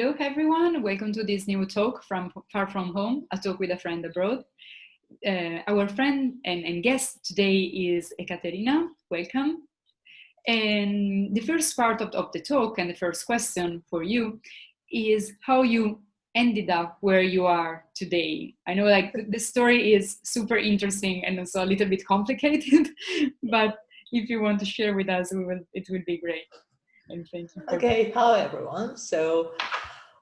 Hello, everyone. Welcome to this new talk from Far From Home, a talk with a friend abroad. Our friend and guest today is Ekaterina. Welcome. And the first part of the talk and the first question for you is how you ended up where you are today. I know the story is super interesting and also a little bit complicated, but if you want to share with us, it will be great. And thank you. Okay, hello everyone.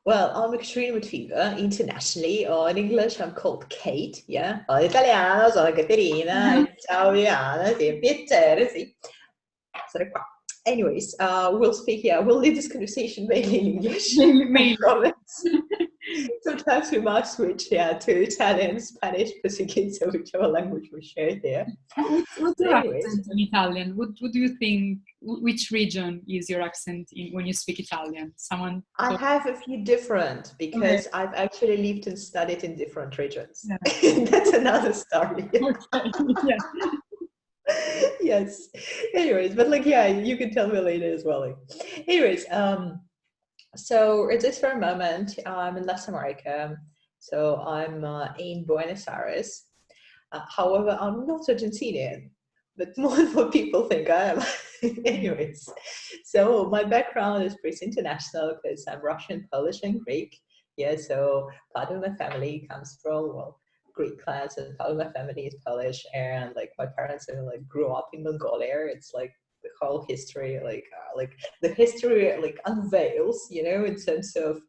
I'm Ekaterina Matveeva, internationally, or in English I'm called Kate, yeah. In italiano sono Caterina, ciao Viviana, sì, piacere, sì. Sorry. Anyways, we'll leave this conversation mainly in English, I promise. Sometimes we might switch, to Italian, Spanish, Portuguese, so whichever language we share there. What's your accent in Italian? What do you think, which region is your accent in when you speak Italian? I have a few different, because I've actually lived and studied in different regions. Yeah. That's another story. Okay. Yeah. Yes. Anyways, but you can tell me later as well. So at this very moment, I'm in Latin America. So I'm in Buenos Aires. However, I'm not Argentinian, but more than what people think I am. Anyways, so my background is pretty international because I'm Russian, Polish, and Greek. Yeah, so part of my family comes from, Greek clans, and part of my family is Polish, and my parents grew up in Mongolia. It's the whole history, the history unveils, in terms of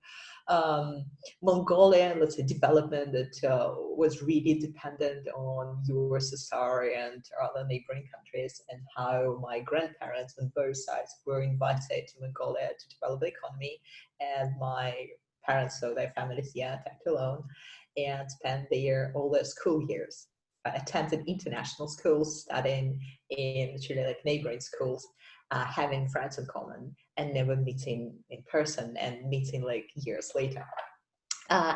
Mongolian, let's say, development that was really dependent on USSR and other neighboring countries, and how my grandparents on both sides were invited to Mongolia to develop the economy, and my parents, so their families, tagged along and spent all their school years attended international schools, studying in Chile, neighboring schools, having friends in common, and never meeting in person, and meeting years later.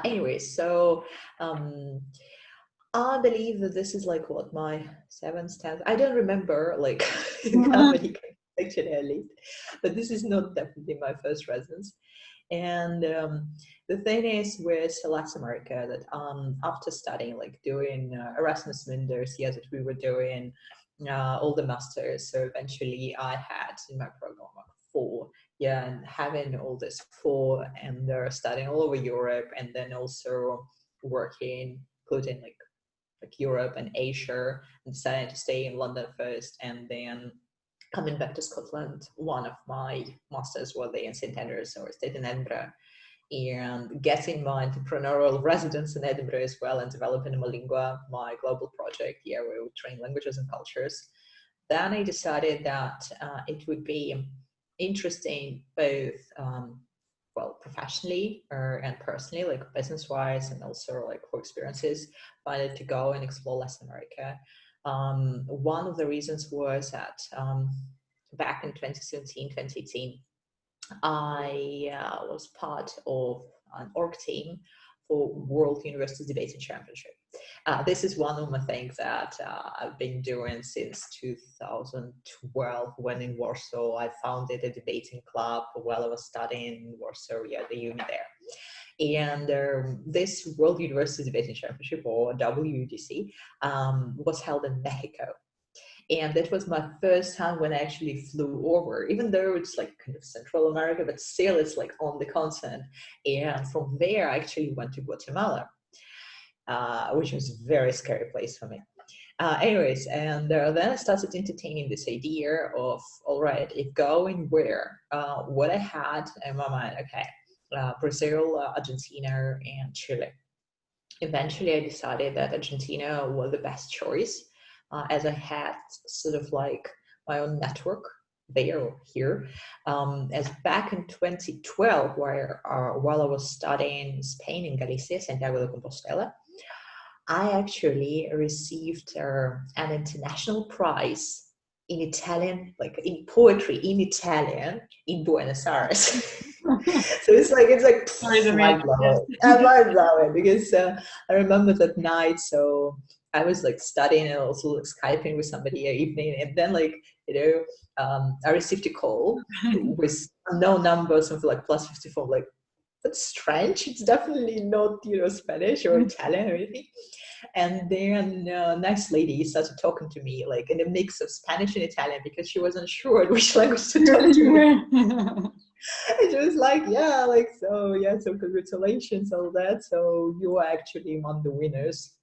Anyways, so I believe that this is my 7th, 10th. I don't remember how many actually I lived, but this is not definitely my first residence. And the thing is with Latin America that after studying, doing Erasmus Mundus, that we were doing all the masters. So eventually I had in my program 4, and having all this 4 and studying all over Europe, and then also working, including Europe and Asia, and decided to stay in London first, and then coming back to Scotland. One of my masters was there in St Andrews, so I stayed in Edinburgh, and getting my entrepreneurial residence in Edinburgh as well, and developing Malingua, my global project, where we train languages and cultures. Then I decided that it would be interesting both professionally and personally, business-wise, and also for experiences, wanted to go and explore Latin America. One of the reasons was that back in 2017, 2018, I was part of an org team for World University Debating Championship. This is one of my things that I've been doing since 2012, when in Warsaw I founded a debating club while I was studying in Warsaw, the uni there. And this World University Debating Championship, or WUDC, was held in Mexico. And that was my first time when I actually flew over, even though it's kind of Central America, but still it's on the continent. And from there, I actually went to Guatemala, which was a very scary place for me. Anyways, and then I started entertaining this idea of, all right, if going where, what I had in my mind, Brazil, Argentina, and Chile. Eventually, I decided that Argentina was the best choice, as I had sort of my own network there or here. As back in 2012, while I was studying in Spain, in Galicia, Santiago de Compostela, I actually received an international prize in Italian, in poetry in Italian, in Buenos Aires. So it's mind-blowing. Mind-blowing, because I remember that night, so I was studying and also Skyping with somebody evening, and then I received a call with unknown numbers of +54, that's strange. It's definitely not, Spanish or Italian or anything. And then nice lady started talking to me like in a mix of Spanish and Italian because she wasn't sure which language to talk to me. And she was like, yeah, like, so, yeah, so congratulations, all that. So you are actually among the winners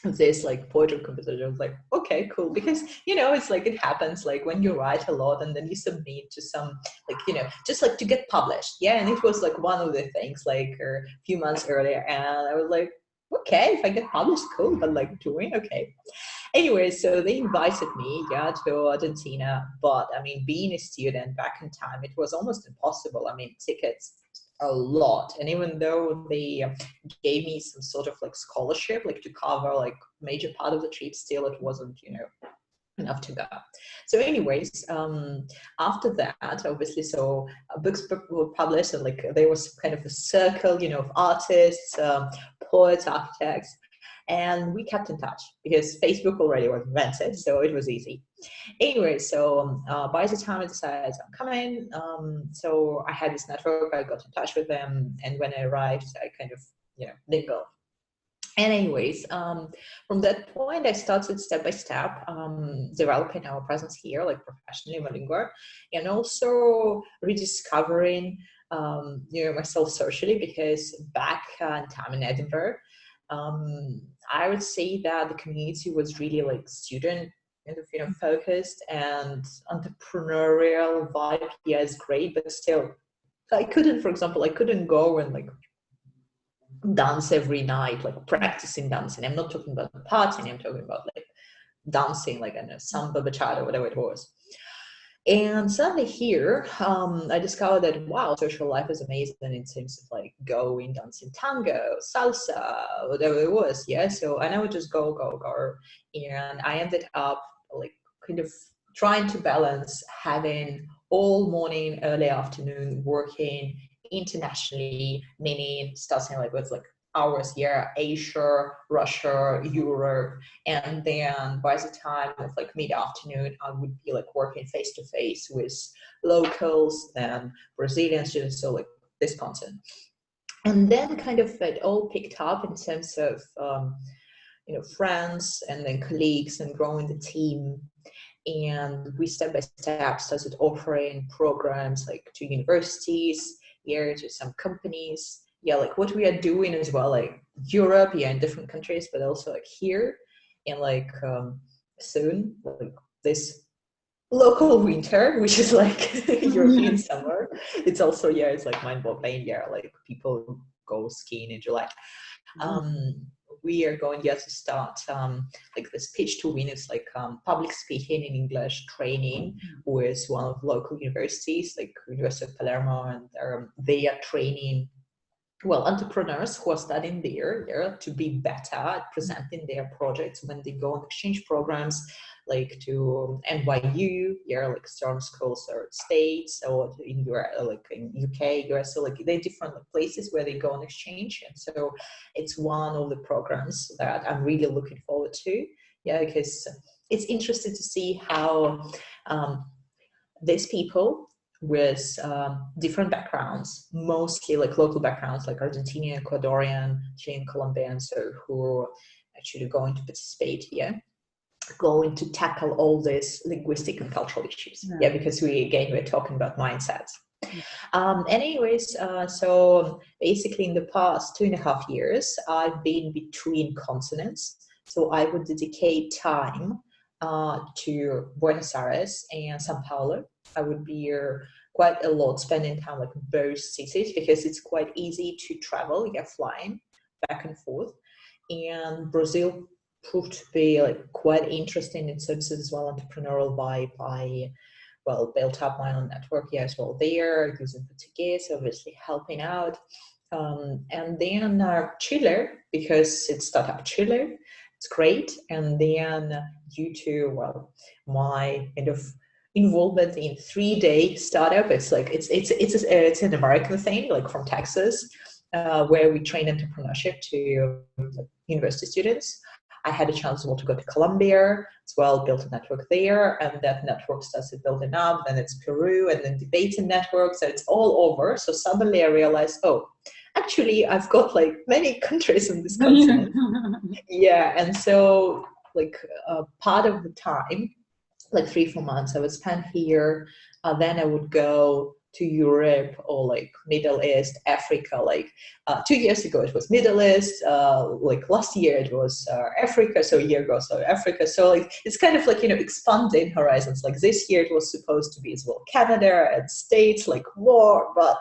of this like poetry competition. I was like, okay, cool. Because, it's like, it happens like when you write a lot and then you submit to some, like, just like to get published. Yeah. And it was like one of the things like a few months earlier. And I was like, okay, if I get published, cool. But like doing, okay. Anyway, so they invited me, yeah, to Argentina. But I mean, being a student back in time, it was almost impossible. I mean, tickets a lot. And even though they gave me some sort of like scholarship, like to cover like major part of the trip, still it wasn't, enough to go. So anyways, after that, obviously, so books were published and like there was kind of a circle, of artists, poets, architects, and we kept in touch because Facebook already was invented, so it was easy. Anyway, so by the time I decided I'm coming, so I had this network, I got in touch with them, and when I arrived, I kind of, didn't go. And anyways, from that point, I started step by step developing our presence here, like professionally, Malingua, and also rediscovering, myself socially, because back in time in Edinburgh, I would say that the community was really like student kind of, focused, and entrepreneurial vibe. Yeah, is great, but still, I couldn't go and like dance every night, like practicing dancing. I'm not talking about partying, I'm talking about like dancing, like a samba, bachata, whatever it was. And suddenly here, I discovered that, wow, social life is amazing in terms of like going, dancing tango, salsa, whatever it was. Yeah. So, and I would just go. And I ended up like kind of trying to balance having all morning, early afternoon working internationally, meaning starting like with like hours here, Asia, Russia, Europe, and then by the time of like mid-afternoon, I would be like working face to face with locals and Brazilian students, so like this content. And then kind of it all picked up in terms of friends and then colleagues and growing the team. And we step by step started offering programs like to universities, here to some companies. Yeah, like what we are doing as well, like Europe, yeah, in different countries, but also like here, and like soon, like this local winter, which is like European summer. It's also, yeah, it's like mind-boggling. Yeah, like people go skiing in July. We are going to start like this pitch to win. It's like public speaking in English training with one of the local universities, like University of Palermo, and they are training entrepreneurs who are studying there to be better at presenting their projects when they go on exchange programs, like to NYU, like certain schools or States, or in like in UK, US, so like they're different places where they go on exchange. And so it's one of the programs that I'm really looking forward to. Yeah, because it's interesting to see how these people with different backgrounds, mostly like local backgrounds, like Argentinian, Ecuadorian, Chilean, Colombian, so who are actually going to participate here, going to tackle all these linguistic and cultural issues. Yeah, because we're talking about mindsets. Anyways, so basically in the past 2.5 years, I've been between continents. So I would dedicate time to Buenos Aires and Sao Paulo. I would be quite a lot spending time like both cities because it's quite easy to travel, flying back and forth. And Brazil proved to be like quite interesting in terms of as well entrepreneurial vibe. I built up my own network as well there, using Portuguese, obviously helping out. And then Chile, because it's startup Chile, it's great. And then due to my kind of involvement in 3-day startup, it's like it's an American thing, like from Texas, where we train entrepreneurship to university students. I had a chance to go to Colombia as well, built a network there, and that network started building up. Then it's Peru, and then debating networks, so it's all over. So suddenly I realized, actually, I've got like many countries on this continent. Yeah, and so like part of the time, like 3 4 months, I would spend here. Then I would go to Europe or like Middle East, Africa. Like 2 years ago, it was Middle East. Like last year, it was Africa. So a year ago, so Africa. So like it's kind of like expanding horizons. Like this year, it was supposed to be as well Canada and States, like war, but.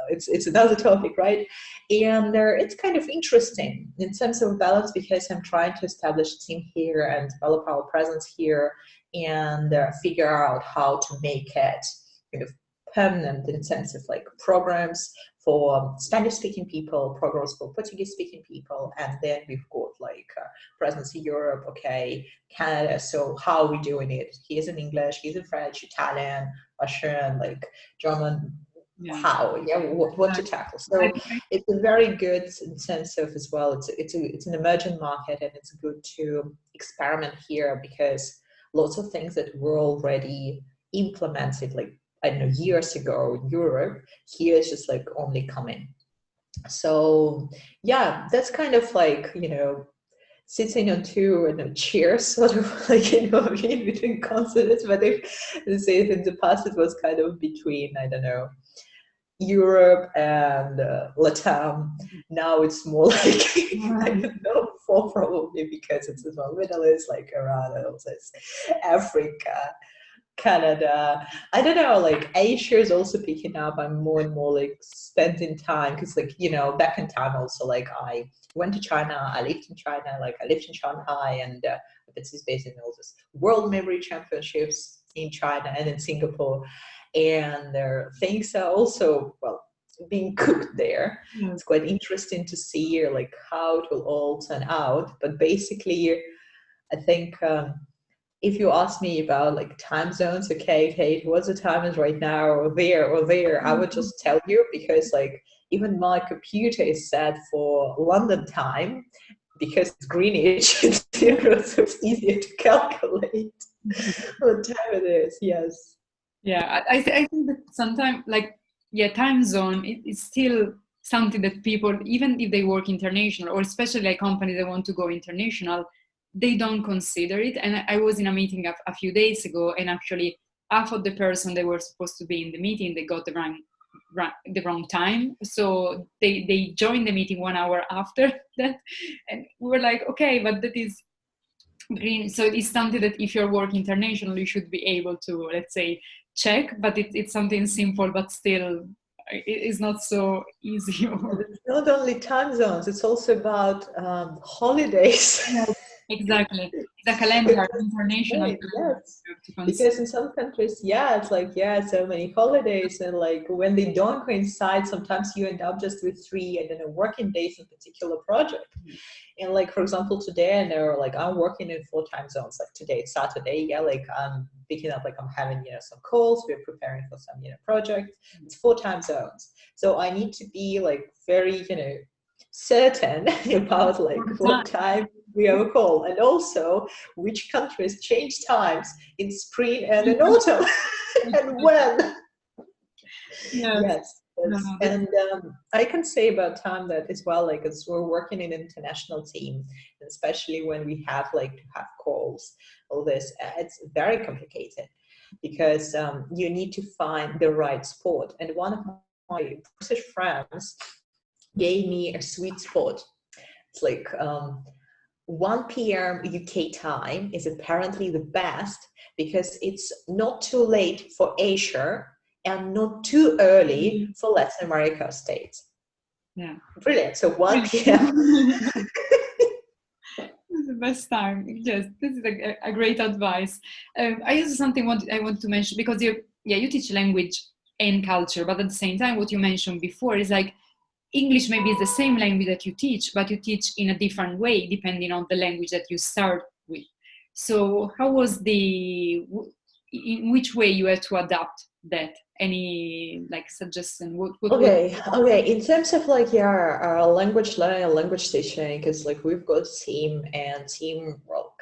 It's another topic, right? And it's kind of interesting in terms of balance because I'm trying to establish a team here and develop our presence here and figure out how to make it kind of permanent in terms of like programs for Spanish speaking people, programs for Portuguese speaking people, and then we've got like presence in Europe, okay, Canada. So how are we doing it? Here's in English, here's in French, Italian, Russian, like German. How what to tackle. So it's a very good sense of as well, it's an emerging market, and it's good to experiment here because lots of things that were already implemented like I don't know years ago in Europe, here is just like only coming. So yeah, that's kind of like sitting on two chairs, sort of like in between continents. But if say in the past it was kind of between, I don't know, Europe and Latam. Now it's more like I don't know, for probably because it's as well Middle East, like Iran, and also Africa, Canada. I don't know, like Asia is also picking up. I'm more and more like spending time because like back in time also like I went to China. I lived in China. Like I lived in Shanghai, and participated in all this World Memory Championships in China and in Singapore. And things are also being cooked there. It's quite interesting to see like how it will all turn out. But basically, I think if you ask me about like time zones, okay, Kate, what's the time is right now or there, I would just tell you because like even my computer is set for London time because it's Greenwich. It's so it's easier to calculate what time it is. Yes. Yeah, I think that sometimes, like, time zone is still something that people, even if they work international, or especially like companies that want to go international, they don't consider it. And I was in a meeting a few days ago, and actually half of the person that were supposed to be in the meeting, they got the wrong time. So they joined the meeting 1 hour after that. And we were like, okay, but that is green. So it's something that if you're working international, you should be able to, let's say, check, but it's something simple, but still it is not so easy. It's not only time zones, it's also about holidays. Yes, exactly. The calendar, international Right, calendar yes. to consider. Because in some countries, it's like, so many holidays, and like when they don't coincide, sometimes you end up just with 3, I don't know, working days in a particular project. And like, for example, today, I know, like, I'm working in 4 time zones. Like today, it's Saturday, like I'm picking up, like I'm having, some calls, we're preparing for some, project. It's 4 time zones. So I need to be like very, certain about like what time we have a call, and also which countries change times in spring and in autumn and when. Yes. And I can say about time that as well, like as we're working in an international team, especially when we have like to have calls, all this, it's very complicated because you need to find the right spot. And one of my British friends gave me a sweet spot. It's like 1 p.m. UK time is apparently the best because it's not too late for Asia and not too early for Latin America states. Yeah. Brilliant. So 1 p.m. This is the best time. Yes, this is a great advice. I also something I want to mention because you teach language and culture, but at the same time, what you mentioned before is like English maybe is the same language that you teach, but you teach in a different way depending on the language that you start with. So how was in which way you had to adapt that? Any like suggestion? Okay. In terms of like language learning and language teaching, because like we've got team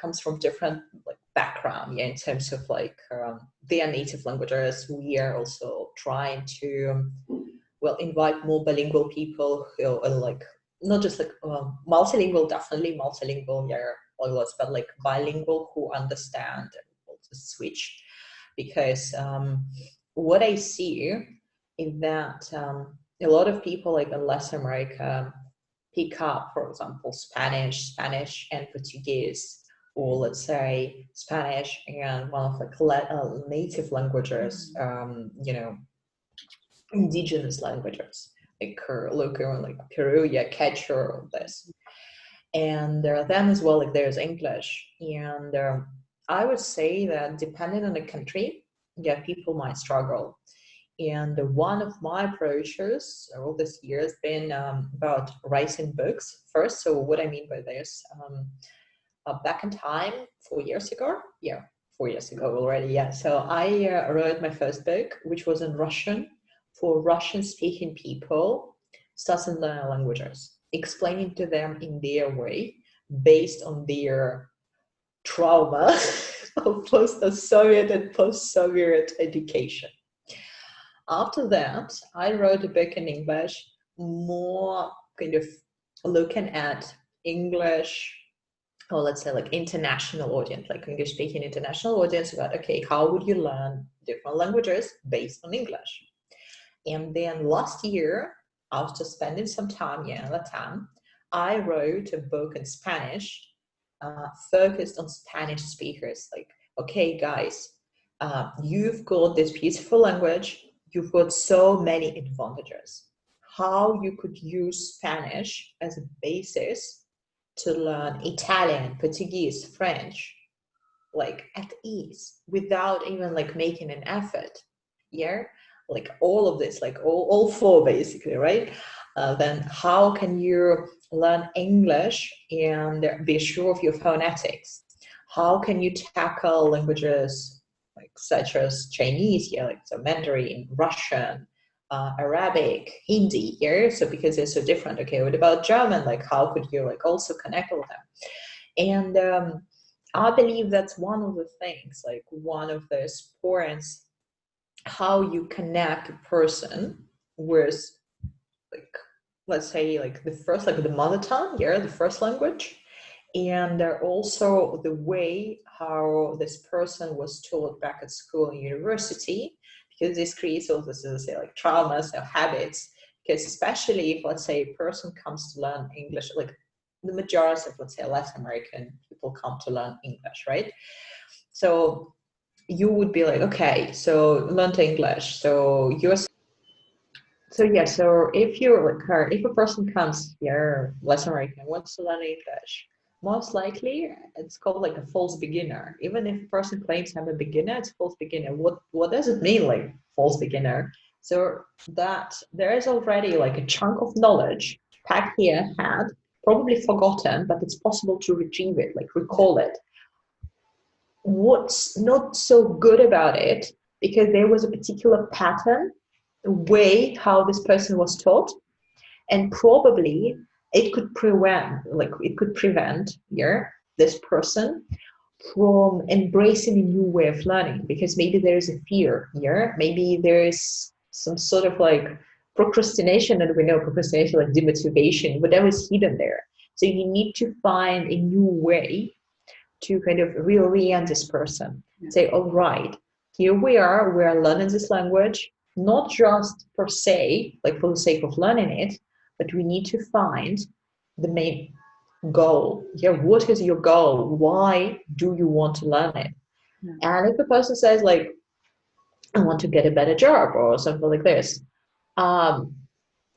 comes from different like background. In terms of like their native languages, we are also trying to well, invite more bilingual people who are like not just like multilingual, definitely multilingual, yeah, always, but like bilingual who understand and will just switch. Because what I see is that a lot of people like in Latin America pick up, for example, Spanish and Portuguese, or let's say Spanish and one of like native languages, indigenous languages, like local, like Peru, yeah, Quechua, all this. And then as well, like there's English. And I would say that depending on the country, yeah, people might struggle. And one of my approaches all this year has been about writing books first. So what I mean by this, back in time, 4 years ago, yeah, 4 years ago already, yeah. So I wrote my first book, which was in Russian for Russian-speaking people starting learning languages, explaining to them in their way, based on their trauma of post-Soviet and post-Soviet education. After that, I wrote a book in English, more kind of looking at English, or let's say like international audience, like English speaking international audience, about, okay, how would you learn different languages based on English? And then last year, after spending some time in Latam, I wrote a book in Spanish, focused on Spanish speakers. Like, okay, guys, you've got this beautiful language, you've got so many advantages. How you could use Spanish as a basis to learn Italian, Portuguese, French, like at ease, without even like making an effort. Yeah, like all of this, like all four basically, right? Then how can you learn English and be sure of your phonetics? How can you tackle languages like such as Chinese, yeah, like so Mandarin, Russian, Arabic, Hindi, yeah? So because they're so different. Okay, what about German? Like how could you like also connect with them? And I believe that's one of the things, like one of the points, how you connect a person with, like, let's say like the first, like the mother tongue, yeah, the first language, and also the way how this person was taught back at school and university, because this creates all this, say, like traumas or habits. Because especially if, let's say, a person comes to learn English, like the majority of, let's say, Latin American people come to learn English, right? So you would be like, okay, so learn English. So you're, so yeah, so if you're like her, if a person comes here, Latin American, wants to learn English, most likely it's called like a false beginner. Even if a person claims I'm a beginner, it's false beginner. What does it mean, like false beginner? So that there is already like a chunk of knowledge packed here, had probably forgotten, but it's possible to retrieve it, like recall it. What's not so good about it, because there was a particular pattern, way how this person was taught, and probably it could prevent this person from embracing a new way of learning, because maybe there is a fear here, maybe there is some sort of like procrastination, and we know procrastination, like demotivation, whatever is hidden there. So you need to find a new way to kind of reorient this person. Say, all right, here we're learning this language, not just per se, like for the sake of learning it, but we need to find the main goal. Yeah, what is your goal? Why do you want to learn it? Yeah. And if the person says like, I want to get a better job or something like this,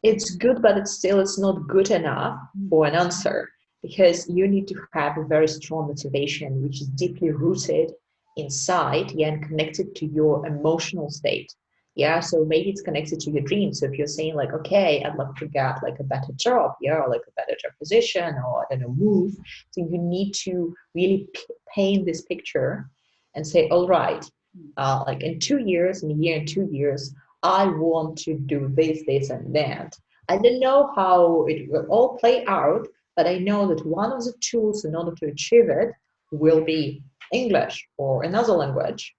it's good, but it's not good enough for an answer, because you need to have a very strong motivation, which is deeply rooted inside, yeah, and connected to your emotional state. Yeah, so maybe it's connected to your dreams. So if you're saying like, okay, I'd love to get like a better job, yeah, or like a better job position, or I don't know, move. So you need to really paint this picture and say, all right, like in 2 years, in a year, in 2 years, I want to do this, and that. I don't know how it will all play out, but I know that one of the tools in order to achieve it will be English or another language.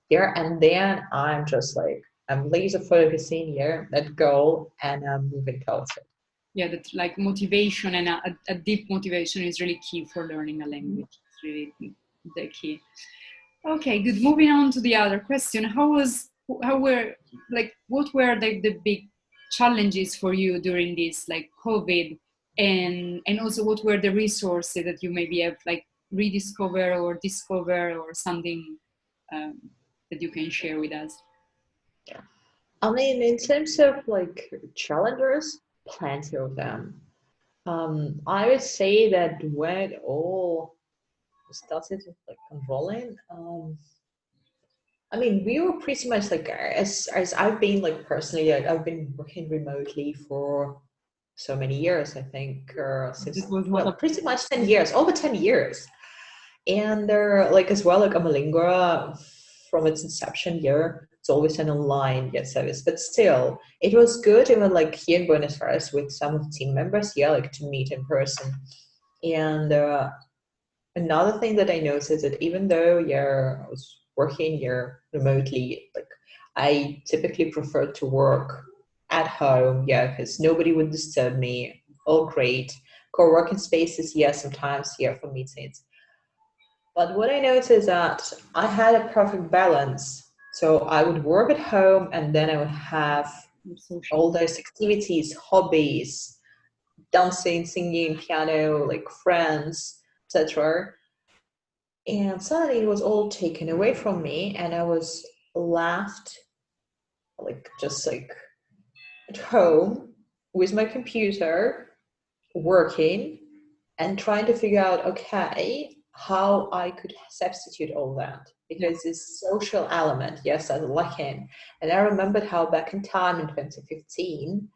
Yeah, and then I'm just like I'm laser focusing here, that goal, and I'm moving towards it. Yeah, that like motivation and a deep motivation is really key for learning a language. It's really the key. Okay, good. Moving on to the other question. How were, like, what were the big challenges for you during this, like, COVID, and also what were the resources that you maybe have like rediscover or discover or something um, that you can share with us? I mean, in terms of like challenges, plenty of them. I would say that when it all started like unrolling, I mean, we were pretty much like as I've been like personally, like, I've been working remotely for so many years. I think This since was not well, a pretty much 10 years, over 10 years. And they're like as well like Amalingua from its inception year, it's always an online service. But still, it was good even like here in Buenos Aires with some of the team members, like to meet in person. And another thing that I noticed is that even though I was working here remotely, like I typically prefer to work at home, because nobody would disturb me. All great. Co-working spaces, sometimes for meetings. But what I noticed is that I had a perfect balance. So I would work at home and then I would have social. all those activities, hobbies, dancing, singing, piano, like friends, etc. And suddenly it was all taken away from me and I was left like just like at home with my computer working and trying to figure out, okay, how I could substitute all that Yeah. because this social element, yes, I was lacking. And I remembered how back in time in 2015,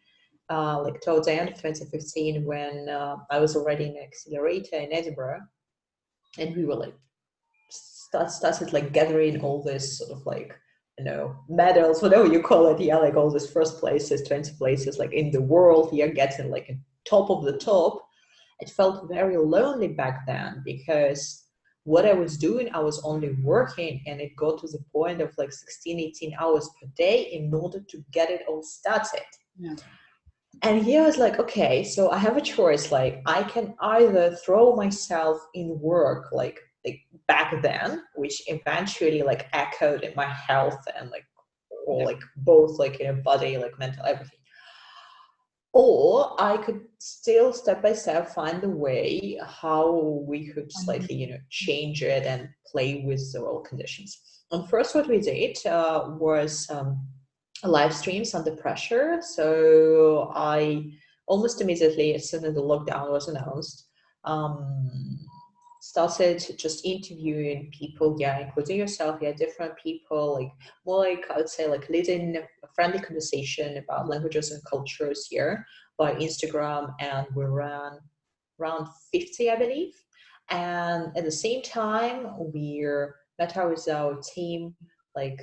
like towards the end of 2015, when I was already in an accelerator in Edinburgh, and we were like started like gathering all this sort of like medals, whatever you call it, like all these first places, 20 places like in the world, getting like top of the top. It felt very lonely back then because what I was doing, I was only working and it got to the point of like 16, 18 hours per day in order to get it all started. Yeah. And here I was like, okay, so I have a choice. Like I can either throw myself in work like back then, which eventually like echoed in my health and like or Yeah. like both like body, like mental, everything. Or I could still step by step find a way how we could slightly, change it and play with the all conditions. And first, what we did was live streams under pressure. So I almost immediately, as soon as the lockdown was announced, um, started just interviewing people, including yourself, different people, like more like I would say like leading a friendly conversation about languages and cultures here by Instagram, and we ran around 50, I believe. And at the same time, we're met with our team, like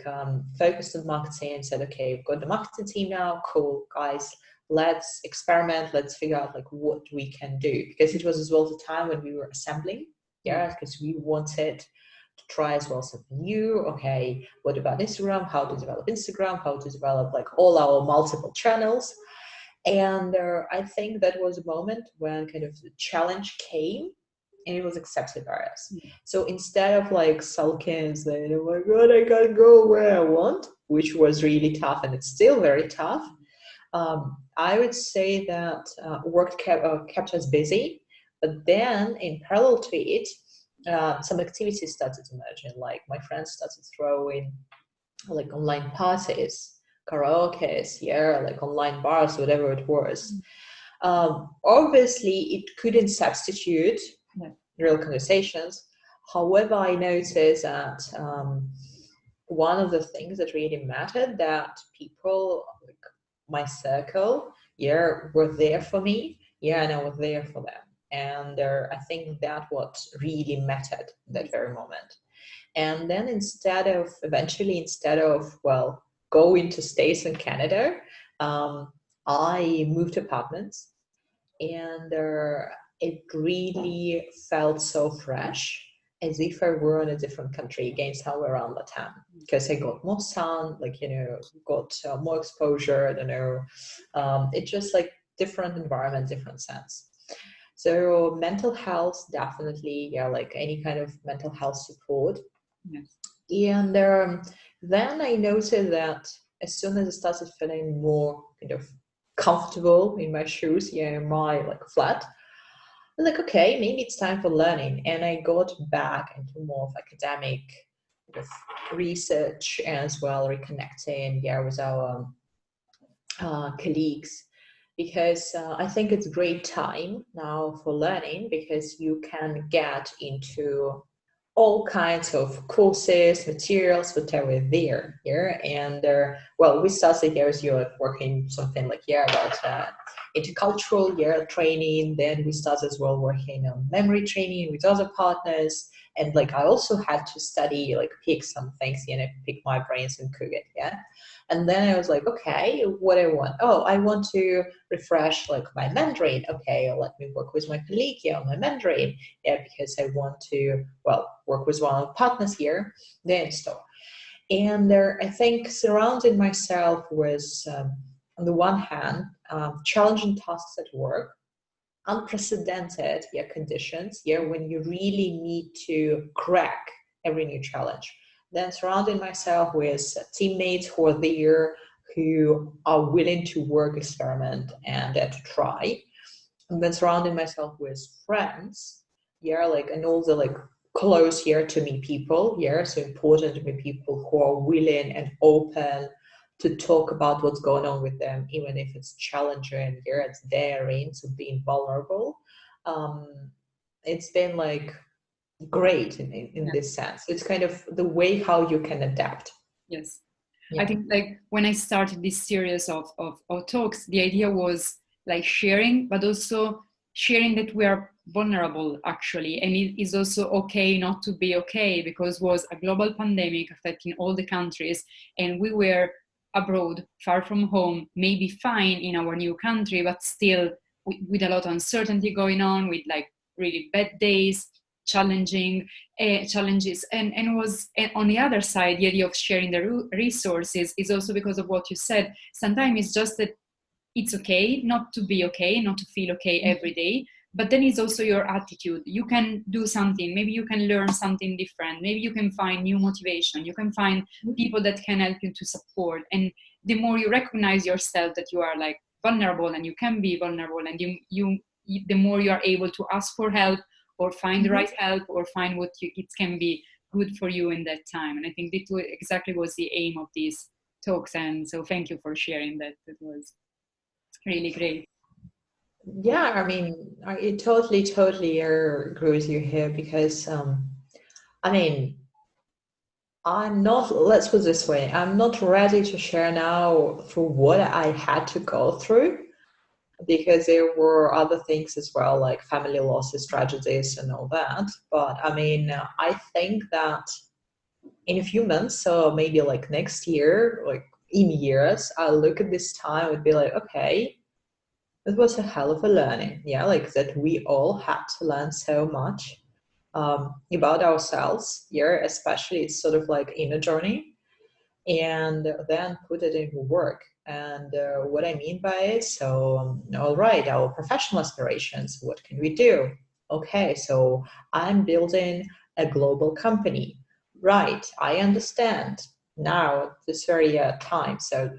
focused on marketing and said, okay, we've got the marketing team now, cool, guys, let's experiment, let's figure out like what we can do. Because it was as well the time when we were assembling, because we wanted to try as well something new. Okay, what about Instagram? How to develop Instagram? How to develop like all our multiple channels? And I think that was a moment when kind of the challenge came and it was accepted by us. So instead of like sulking and saying, oh my God, I can't go where I want, which was really tough and it's still very tough, I would say that work kept us busy. But then in parallel to it, some activities started emerging. Like my friends started throwing like online parties, karaoke's, like online bars, whatever it was. Obviously, it couldn't substitute real conversations. However, I noticed that one of the things that really mattered that people, like my circle, were there for me, and I was there for them. And I think that what really mattered that very moment. And then instead of, well, going to States and Canada, I moved apartments and it really felt so fresh as if I were in a different country, again, somewhere around Latam, because I got more sun, like, got more exposure, I don't know. It's just like different environment, different sense. So mental health, definitely, yeah, like any kind of mental health support. Yes. And then I noticed that as soon as I started feeling more kind of comfortable in my shoes, yeah, in my like flat, I was like, okay, maybe it's time for learning. And I got back into more of academic kind of research, as well reconnecting, yeah, with our colleagues, because I think it's great time now for learning, because you can get into all kinds of courses, materials, whatever there here. And well, we started here as you're working something like about intercultural training. Then we started as well working on memory training with other partners. And like I also had to study, like pick some things, pick my brains and cook it. Yeah. And then I was like, okay, what I want? Oh, I want to refresh like my Mandarin. Okay, let me work with my colleague here on my Mandarin. Yeah, because I want to, well, work with one of the partners here, the install. And I think surrounding myself with, on the one hand, challenging tasks at work, unprecedented conditions, when you really need to crack every new challenge. Then surrounding myself with teammates who are there, who are willing to work, experiment, and to try. And then surrounding myself with friends, and all the close to me people, so important to me people who are willing and open to talk about what's going on with them, even if it's challenging, it's daring, so being vulnerable. It's been like great in this sense. It's kind of the way how you can adapt. Yes. Yeah. I think like when I started this series of talks, the idea was like sharing, but also sharing that we are vulnerable actually. And it is also okay not to be okay, because it was a global pandemic affecting all the countries, and we were abroad, far from home, maybe fine in our new country, but still with a lot of uncertainty going on, with like really bad days, challenging challenges. And was, and on the other side, the idea of sharing the resources is also because of what you said. Sometimes it's just that it's okay not to be okay, not to feel okay every day, but then it's also your attitude. You can do something, maybe you can learn something different, maybe you can find new motivation, you can find people that can help you to support. And the more you recognize yourself that you are like vulnerable, and you can be vulnerable, and the more you are able to ask for help, or find the right help, or find what it can be good for you in that time. And I think that exactly was the aim of these talks. And so thank you for sharing that. It was really great. Yeah, I mean, I totally agree with you here, because I mean, I'm not, let's put it this way, I'm not ready to share now for what I had to go through, because there were other things as well, like family losses, tragedies, and all that. But I mean, I think that in a few months, so maybe like next year, like in years, I'll look at this time and be like, okay, it was a hell of a learning. Yeah, like that we all had to learn so much about ourselves. Yeah, especially it's sort of like inner journey, and then put it into work. And what I mean by it, so all right, our professional aspirations, what can we do? Okay, so I'm building a global company. Right, I understand now this very time. So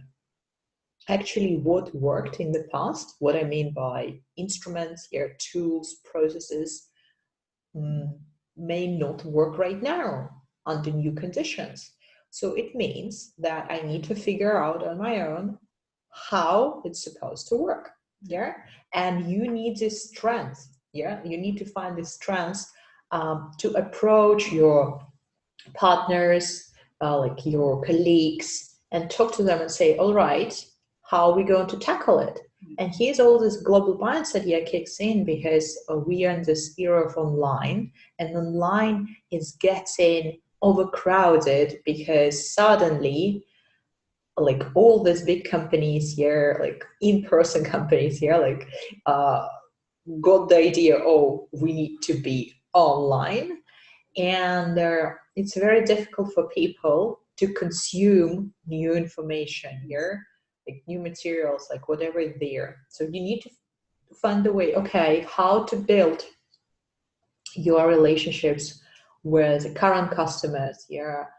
actually what worked in the past, what I mean by instruments, tools, processes, may not work right now under new conditions. So it means that I need to figure out on my own how it's supposed to work. Yeah. And you need this strength. Yeah. You need to find this strength to approach your partners, like your colleagues, and talk to them and say, all right, how are we going to tackle it? And here's all this global mindset kicks in, because we are in this era of online, and online is getting overcrowded, because suddenly, like all these big companies here, like in-person companies here, like got the idea, oh, we need to be online. and it's very difficult for people to consume new information here, like new materials, like whatever is there. So you need to find a way, okay, how to build your relationships with current customers, your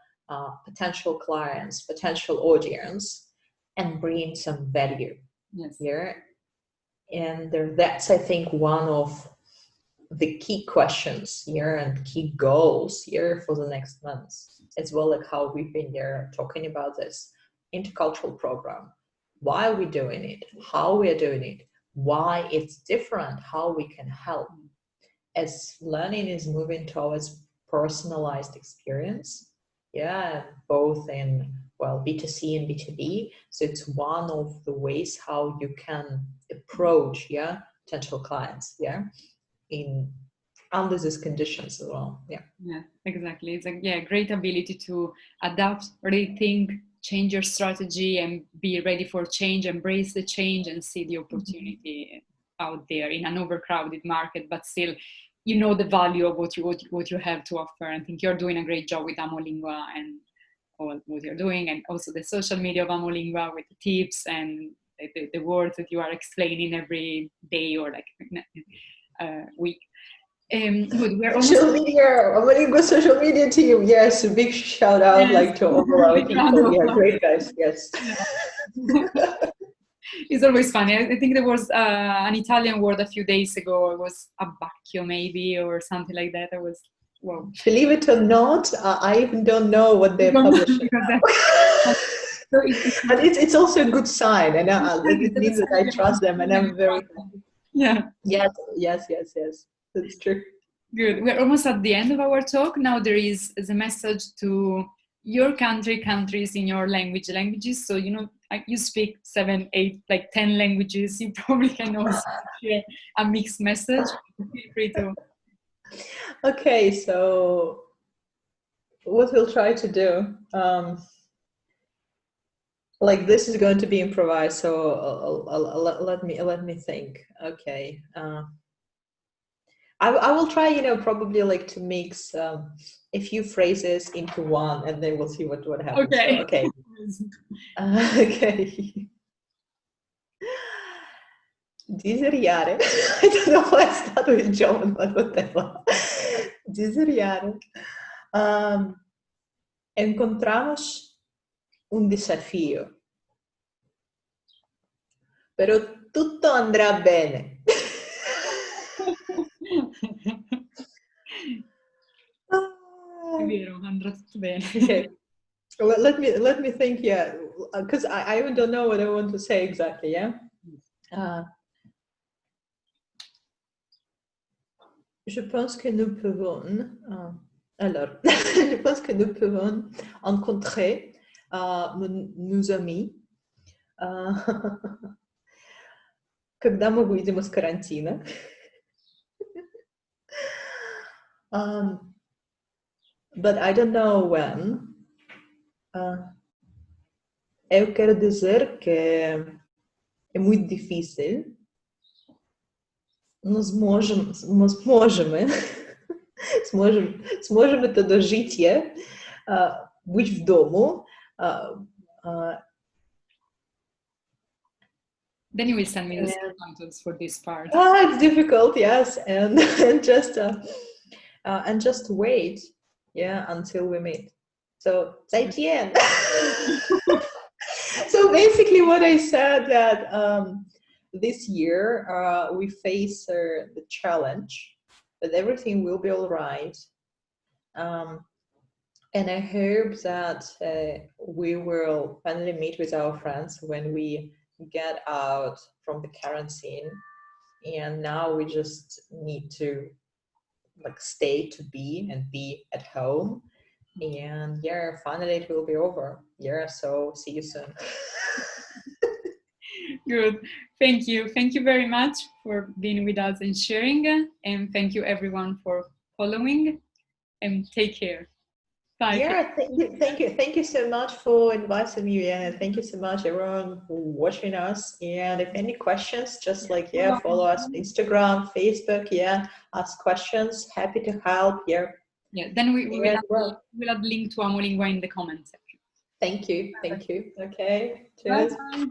potential clients, potential audience, and bring some value here. And that's, I think, one of the key questions here and key goals here for the next months, as well, like how we've been here talking about this intercultural program, why we're doing it, how we're doing it, why it's different, how we can help, as learning is moving towards personalized experience, both in, well, B2C and B2B. So it's one of the ways how you can approach potential clients in under these conditions as well. Yeah, exactly. It's a great ability to adapt, rethink, change your strategy, and be ready for change, embrace the change, and see the opportunity out there in an overcrowded market, but still, you know, the value of what you have to offer. I think you're doing a great job with Amolingua and all what you're doing, and also the social media of Amolingua with the tips and the words that you are explaining every day or like week. Good. We're social media, Amolingua social media team. Yes, a big shout out, like to all our people. Yeah, great guys. Yes. It's always funny. I think there was an Italian word a few days ago. It was abbacchio, maybe, or something like that. I was, wow. Believe it or not, I even don't know what they're publishing. But it's also a good sign, and it means that I trust them, and I'm very happy. Yeah. Yes. That's true. Good. We're almost at the end of our talk. Now there is a message to your countries in your languages. So, you know, you speak 7, 8, like 10 languages. You probably can also share a mixed message. Feel free to. Okay, so what we'll try to do, like this is going to be improvised. So let me think. Okay. I will try, you know, probably like to mix a few phrases into one, and then we'll see what happens. Okay. So, okay. Okay. Diseriare. I don't know why I started with German, but whatever. Diseriare. Encontramos un desafio. Però tutto andrà bene. Okay. Let me think, because I even don't know what I want to say exactly, je pense que nous pouvons alors je pense que nous pouvons rencontrer nos amis когда мы выйдем из карантина. But I don't know when. Eu quero dizer que é muito difícil. Сможем это дожить, быть в дому. Then you will send me the subtitles for this part. It's difficult, yes, and just wait, until we meet. So 再见. So basically, what I said that this year we face the challenge, but everything will be all right. And I hope that we will finally meet with our friends when we get out from the quarantine. And now we just need to like stay to be at home. And finally it will be over. So see you soon. Good. Thank you very much for being with us and sharing, and thank you everyone for following, and take care. Bye. Thank you so much for inviting me, and thank you so much everyone for watching us. And if any questions, just follow us on Instagram, Facebook, ask questions, happy to help. Yeah, then we will Yeah, add, well, we'll add link to Amolingua in the comments section. thank you. Thank you. Okay. Bye Cheers. bye.